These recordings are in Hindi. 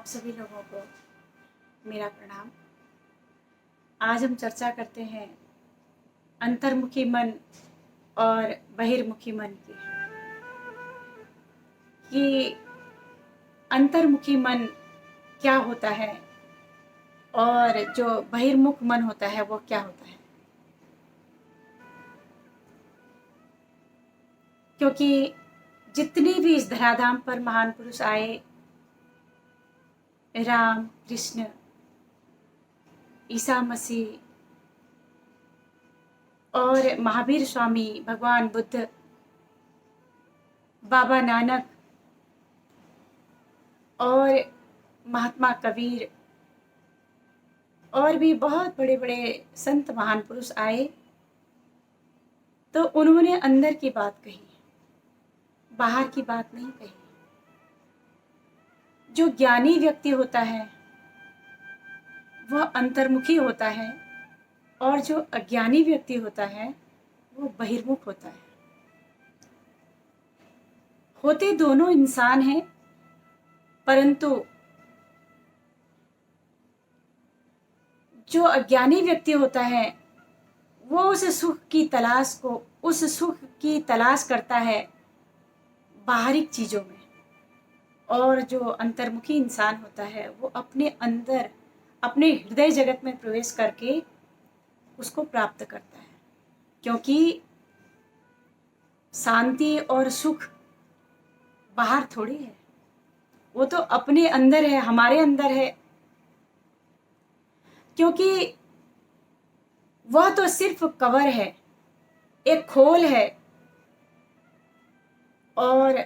आप सभी लोगों को मेरा प्रणाम। आज हम चर्चा करते हैं अंतर्मुखी मन और बहिर्मुखी मन की, कि अंतर्मुखी मन क्या होता है और जो बहिर्मुख मन होता है वो क्या होता है। क्योंकि जितने भी इस धराधाम पर महान पुरुष आए, राम, कृष्ण, ईसा मसीह और महावीर स्वामी, भगवान बुद्ध, बाबा नानक और महात्मा कबीर और भी बहुत बड़े बड़े संत महान पुरुष आए, तो उन्होंने अंदर की बात कही, बाहर की बात नहीं कही। जो ज्ञानी व्यक्ति होता है वह अंतर्मुखी होता है और जो अज्ञानी व्यक्ति होता है वो बहिर्मुख होता है। होते दोनों इंसान हैं, परंतु जो अज्ञानी व्यक्ति होता है वो उस सुख की तलाश करता है बाहरी चीजों में, और जो अंतर्मुखी इंसान होता है वो अपने अंदर, अपने हृदय जगत में प्रवेश करके उसको प्राप्त करता है। क्योंकि शांति और सुख बाहर थोड़ी है, वो तो अपने अंदर है, हमारे अंदर है। क्योंकि वह तो सिर्फ कवर है, एक खोल है, और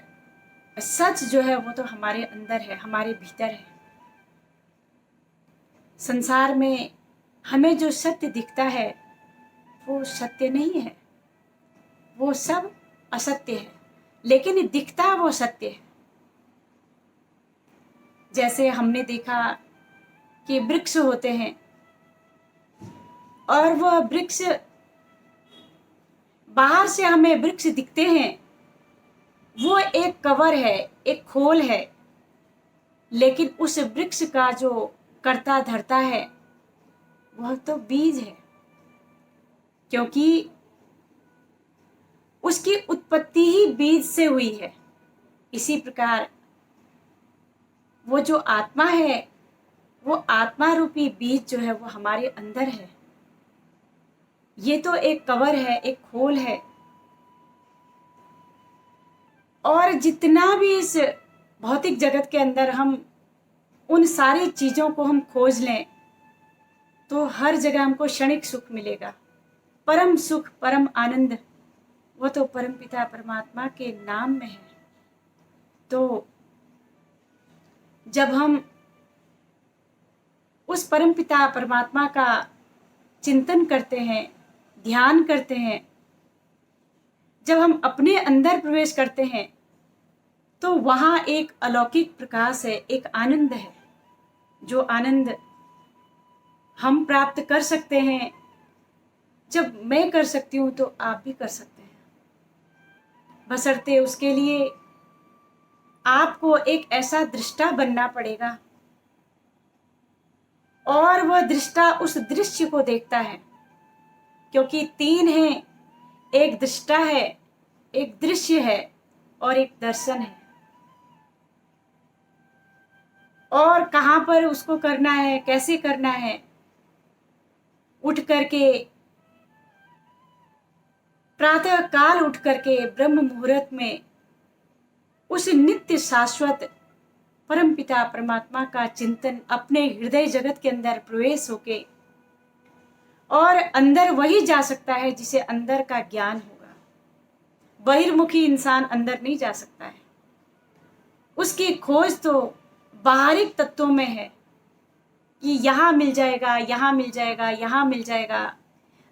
सच जो है वो तो हमारे अंदर है, हमारे भीतर है। संसार में हमें जो सत्य दिखता है वो सत्य नहीं है, वो सब असत्य है, लेकिन दिखता वो सत्य है। जैसे हमने देखा कि वृक्ष होते हैं और वह वृक्ष, बाहर से हमें वृक्ष दिखते हैं, वो एक कवर है, एक खोल है, लेकिन उस वृक्ष का जो कर्ता धर्ता है वह तो बीज है। क्योंकि उसकी उत्पत्ति ही बीज से हुई है। इसी प्रकार वो जो आत्मा है, वो आत्मा रूपी बीज जो है वो हमारे अंदर है। ये तो एक कवर है, एक खोल है। और जितना भी इस भौतिक जगत के अंदर हम उन सारी चीजों को हम खोज लें तो हर जगह हमको क्षणिक सुख मिलेगा, परम सुख, परम आनंद, वो तो परम पिता परमात्मा के नाम में है। तो जब हम उस परम पिता परमात्मा का चिंतन करते हैं, ध्यान करते हैं, जब हम अपने अंदर प्रवेश करते हैं तो वहां एक अलौकिक प्रकाश है, एक आनंद है। जो आनंद हम प्राप्त कर सकते हैं, जब मैं कर सकती हूं तो आप भी कर सकते हैं। बशर्ते उसके लिए आपको एक ऐसा दृष्टा बनना पड़ेगा, और वह दृष्टा उस दृश्य को देखता है। क्योंकि तीन हैं, एक दृष्टा है, एक दृश्य है और एक दर्शन है। और कहां पर उसको करना है, कैसे करना है, उठ करके प्रातः काल उठ करके ब्रह्म मुहूर्त में उस नित्य शाश्वत परम पिता परमात्मा का चिंतन अपने हृदय जगत के अंदर प्रवेश होके, और अंदर वही जा सकता है जिसे अंदर का ज्ञान होगा। बहिर्मुखी इंसान अंदर नहीं जा सकता है। उसकी खोज तो बाहरी तत्वों में है कि यहाँ मिल जाएगा, यहाँ मिल जाएगा, यहाँ मिल जाएगा।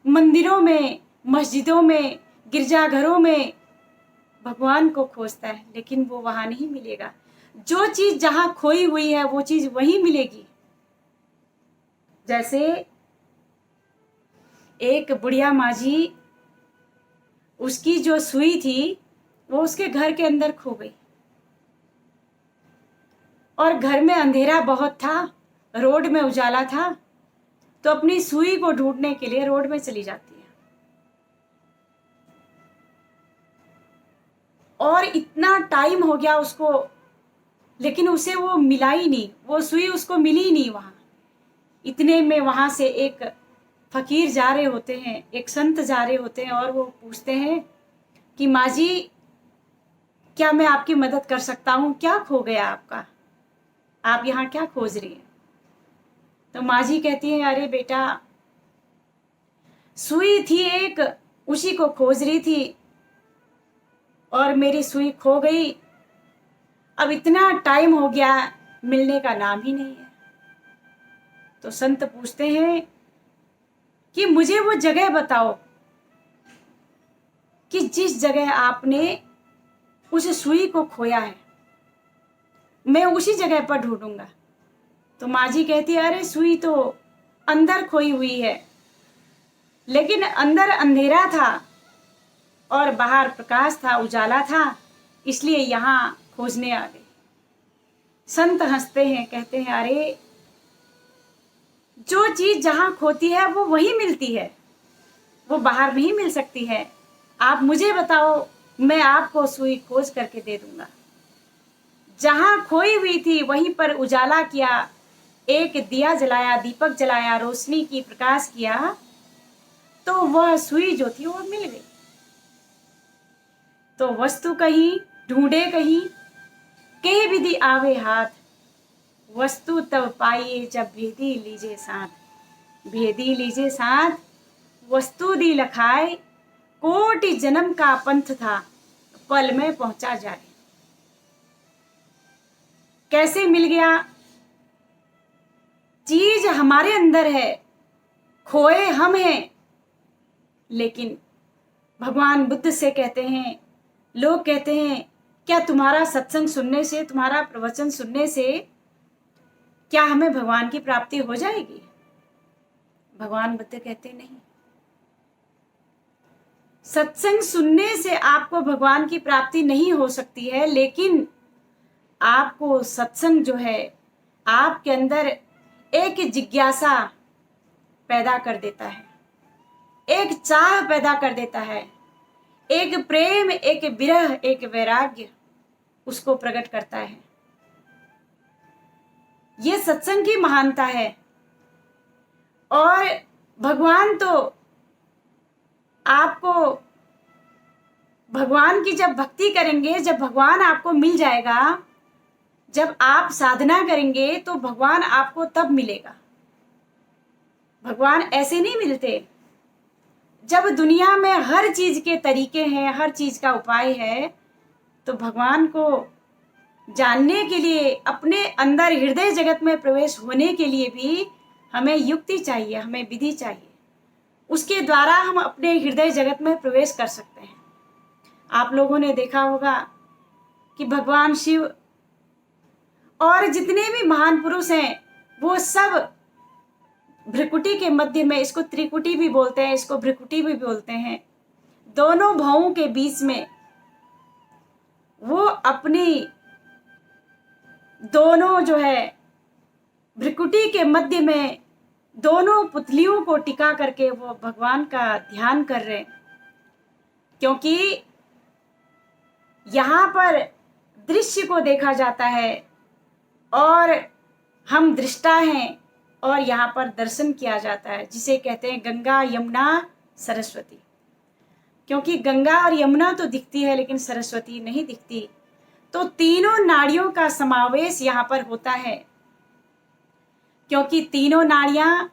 मंदिरों में, मस्जिदों में, गिरजाघरों में भगवान को खोजता है, लेकिन वो वहां नहीं मिलेगा। जो चीज जहां खोई हुई है वो चीज वहीं मिलेगी। जैसे एक बुढ़िया माँ जी, उसकी जो सुई थी वो उसके घर के अंदर खो गई। और घर में अंधेरा बहुत था, रोड में उजाला था, तो अपनी सुई को ढूंढने के लिए रोड में चली जाती है। और इतना टाइम हो गया उसको, लेकिन उसे वो मिला ही नहीं, वो सुई उसको मिली ही नहीं वहां। इतने में वहां से एक फकीर जा रहे होते हैं, एक संत जा रहे होते हैं, और वो पूछते हैं कि माँ जी, क्या मैं आपकी मदद कर सकता हूँ? क्या खो गया आपका? आप यहाँ क्या खोज रही हैं? तो माँ जी कहती है, अरे बेटा, सुई थी एक, उसी को खोज रही थी और मेरी सुई खो गई। अब इतना टाइम हो गया, मिलने का नाम ही नहीं है। तो संत पूछते हैं कि मुझे वो जगह बताओ कि जिस जगह आपने उस सुई को खोया है, मैं उसी जगह पर ढूंढूंगा। तो माँ जी कहती है, अरे सुई तो अंदर खोई हुई है, लेकिन अंदर अंधेरा था और बाहर प्रकाश था, उजाला था, इसलिए यहाँ खोजने आ गए। संत हंसते हैं, कहते हैं, अरे जो चीज जहां खोती है वो वहीं मिलती है, वो बाहर नहीं मिल सकती है। आप मुझे बताओ, मैं आपको सुई खोज करके दे दूंगा। जहां खोई हुई थी वहीं पर उजाला किया, एक दिया जलाया, दीपक जलाया, रोशनी की प्रकाश किया, तो वह सुई जो थी वो मिल गई। तो वस्तु कहीं ढूंढे कहीं, के विधि आवे हाथ, वस्तु तब पाइए जब भेदी लीजे साथ। भेदी लीजे साथ, वस्तु दी लखाए, कोटि जन्म का पंथ था, पल में पहुंचा जाए। कैसे मिल गया? चीज हमारे अंदर है, खोए हम हैं। लेकिन भगवान बुद्ध से कहते हैं, लोग कहते हैं, क्या तुम्हारा सत्संग सुनने से, तुम्हारा प्रवचन सुनने से क्या हमें भगवान की प्राप्ति हो जाएगी? भगवान बुद्ध कहते नहीं, सत्संग सुनने से आपको भगवान की प्राप्ति नहीं हो सकती है, लेकिन आपको सत्संग जो है आपके अंदर एक जिज्ञासा पैदा कर देता है, एक चाह पैदा कर देता है, एक प्रेम, एक विरह, एक वैराग्य उसको प्रकट करता है। ये सत्संग की महानता है। और भगवान तो आपको, भगवान की जब भक्ति करेंगे, जब भगवान आपको मिल जाएगा, जब आप साधना करेंगे तो भगवान आपको तब मिलेगा। भगवान ऐसे नहीं मिलते। जब दुनिया में हर चीज के तरीके हैं, हर चीज का उपाय है, तो भगवान को जानने के लिए, अपने अंदर हृदय जगत में प्रवेश होने के लिए भी हमें युक्ति चाहिए, हमें विधि चाहिए। उसके द्वारा हम अपने हृदय जगत में प्रवेश कर सकते हैं। आप लोगों ने देखा होगा कि भगवान शिव और जितने भी महान पुरुष हैं, वो सब भ्रिकुटी के मध्य में, इसको त्रिकुटी भी बोलते हैं, इसको भ्रिकुटी भी बोलते हैं, दोनों भावों के बीच में वो अपनी दोनों जो है भ्रिकुटी के मध्य में दोनों पुतलियों को टिका करके वो भगवान का ध्यान कर रहे हैं। क्योंकि यहाँ पर दृश्य को देखा जाता है और हम दृष्टा हैं, और यहाँ पर दर्शन किया जाता है, जिसे कहते हैं गंगा, यमुना, सरस्वती। क्योंकि गंगा और यमुना तो दिखती है लेकिन सरस्वती नहीं दिखती, तो तीनों नाड़ियों का समावेश यहाँ पर होता है। क्योंकि तीनों नाड़ियाँ,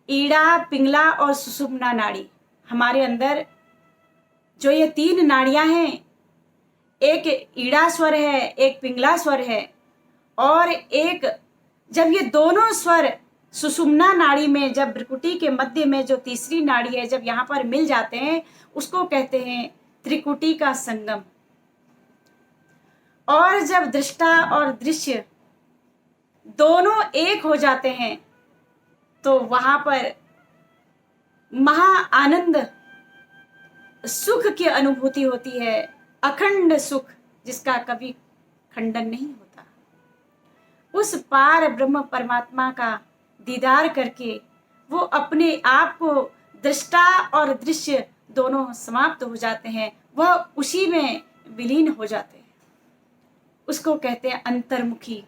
ईड़ा, पिंगला और सुषुम्ना नाड़ी, हमारे अंदर जो ये तीन नाड़ियाँ हैं, एक ईड़ा स्वर है, एक पिंगला स्वर है, और एक, जब ये दोनों स्वर सुषुम्ना नाड़ी में, जब भ्रिकुटी के मध्य में जो तीसरी नाड़ी है, जब यहाँ पर मिल जाते हैं, उसको कहते हैं त्रिकुटी का संगम। और जब दृष्टा और दृश्य दोनों एक हो जाते हैं, तो वहां पर महा आनंद सुख की अनुभूति होती है, अखंड सुख, जिसका कभी खंडन नहीं होता। उस पार ब्रह्म परमात्मा का दीदार करके वो अपने आप को दृष्टा और दृश्य दोनों समाप्त हो जाते हैं, वह उसी में विलीन हो जाते हैं। उसको कहते हैं अंतर्मुखी।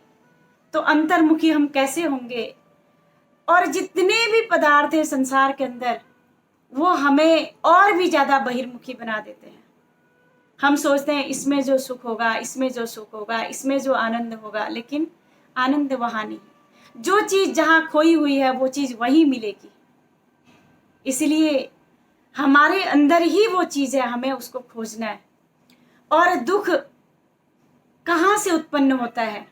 तो अंतर्मुखी हम कैसे होंगे? और जितने भी पदार्थ हैं संसार के अंदर, वो हमें और भी ज्यादा बहिर्मुखी बना देते हैं। हम सोचते हैं इसमें जो सुख होगा, इसमें जो सुख होगा, इसमें जो आनंद होगा, लेकिन आनंद वहां नहीं। जो चीज जहां खोई हुई है वो चीज वहीं मिलेगी। इसलिए हमारे अंदर ही वो चीज है, हमें उसको खोजना है। और दुख कहां से उत्पन्न होता है?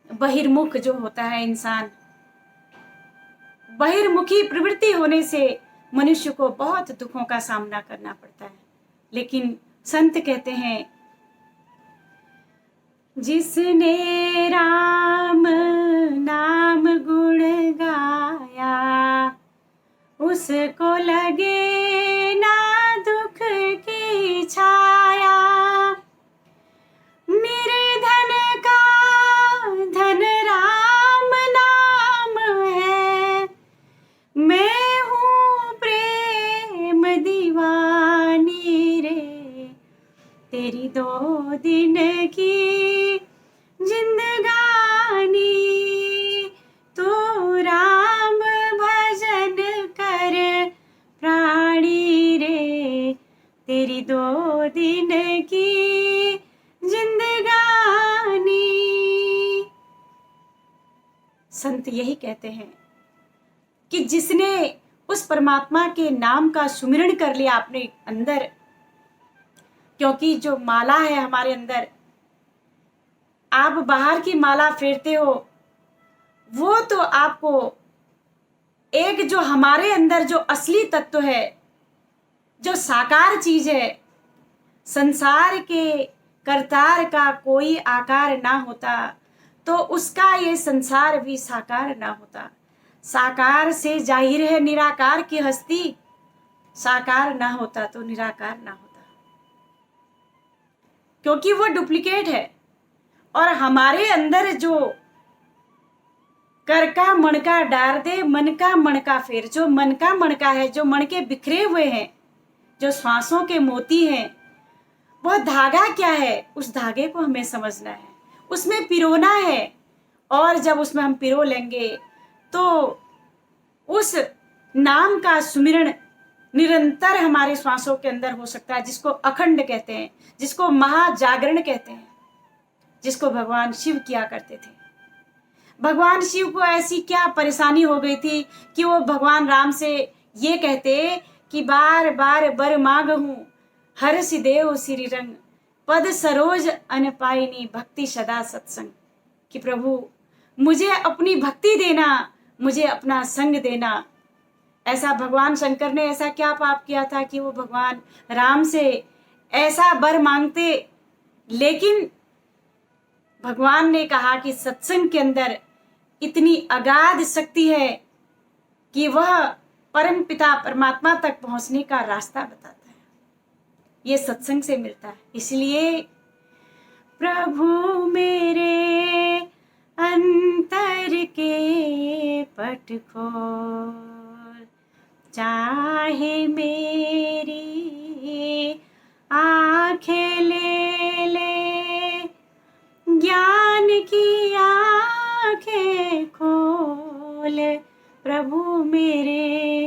बहिर्मुख जो होता है इंसान, बहिर्मुखी प्रवृत्ति होने से मनुष्य को बहुत दुखों का सामना करना पड़ता है। लेकिन संत कहते हैं, जिसने राम नाम गुण गाया, उसको लगे ना दुख की छाया। निर्धन का धन राम नाम है, मैं हूँ प्रेम दीवानी रे। तेरी 2 दिन की जिंदगानी, तू राम भजन कर प्राणी रे। तेरी 2 दिन की जिंदगानी। संत यही कहते हैं कि जिसने उस परमात्मा के नाम का सुमिरन कर लिया अपने अंदर, क्योंकि जो माला है हमारे अंदर, आप बाहर की माला फेरते हो, वो तो आपको एक जो हमारे अंदर जो असली तत्व है, जो साकार चीज है, संसार के करतार का कोई आकार ना होता तो उसका ये संसार भी साकार ना होता। साकार से जाहिर है निराकार की हस्ती, साकार ना होता तो निराकार ना होता, क्योंकि वो डुप्लीकेट है। और हमारे अंदर जो कर का मणका डार दे, मन का मणका फेर, जो मन का मणका है, जो मणके बिखरे हुए हैं, जो श्वासों के मोती हैं, वह धागा क्या है? उस धागे को हमें समझना है, उसमें पिरोना है। और जब उसमें हम पिरो लेंगे तो उस नाम का सुमिरन निरंतर हमारे श्वासों के अंदर हो सकता है, जिसको अखंड कहते हैं, जिसको महाजागरण कहते हैं, जिसको भगवान शिव किया करते थे। भगवान शिव को ऐसी क्या परेशानी हो गई थी कि वो भगवान राम से ये कहते कि बार बार बर मांग हूं, हर सिदेव श्री रंग, पद सरोज अनपाइनी भक्ति सदा सत्संग। कि प्रभु मुझे अपनी भक्ति देना, मुझे अपना संग देना। ऐसा भगवान शंकर ने ऐसा क्या पाप किया था कि वो भगवान राम से ऐसा वर मांगते? लेकिन भगवान ने कहा कि सत्संग के अंदर इतनी अगाध शक्ति है कि वह परम पिता परमात्मा तक पहुंचने का रास्ता बताता है। ये सत्संग से मिलता है। इसलिए प्रभु मेरे अंतर के पट खोल, चाहे मेरी आंखें ले ले, ज्ञान की आंखें खोल, प्रभु मेरे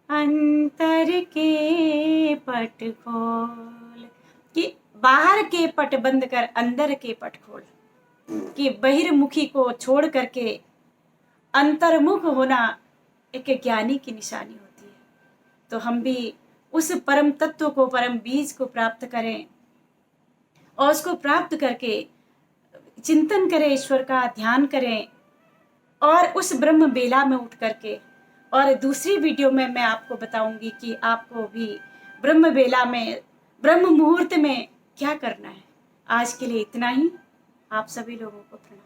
अंतर के पट खोल। कि बाहर के पट बंद कर अंदर के पट खोल, कि बहिर्मुखी को छोड़ करके अंतर्मुख होना एक ज्ञानी की निशानी होती है। तो हम भी उस परम तत्व को, परम बीज को प्राप्त करें और उसको प्राप्त करके चिंतन करें, ईश्वर का ध्यान करें और उस ब्रह्म बेला में उठ करके। और दूसरी वीडियो में मैं आपको बताऊंगी कि आपको भी ब्रह्म बेला में, ब्रह्म मुहूर्त में क्या करना है। आज के लिए इतना ही। आप सभी लोगों को प्रणाम।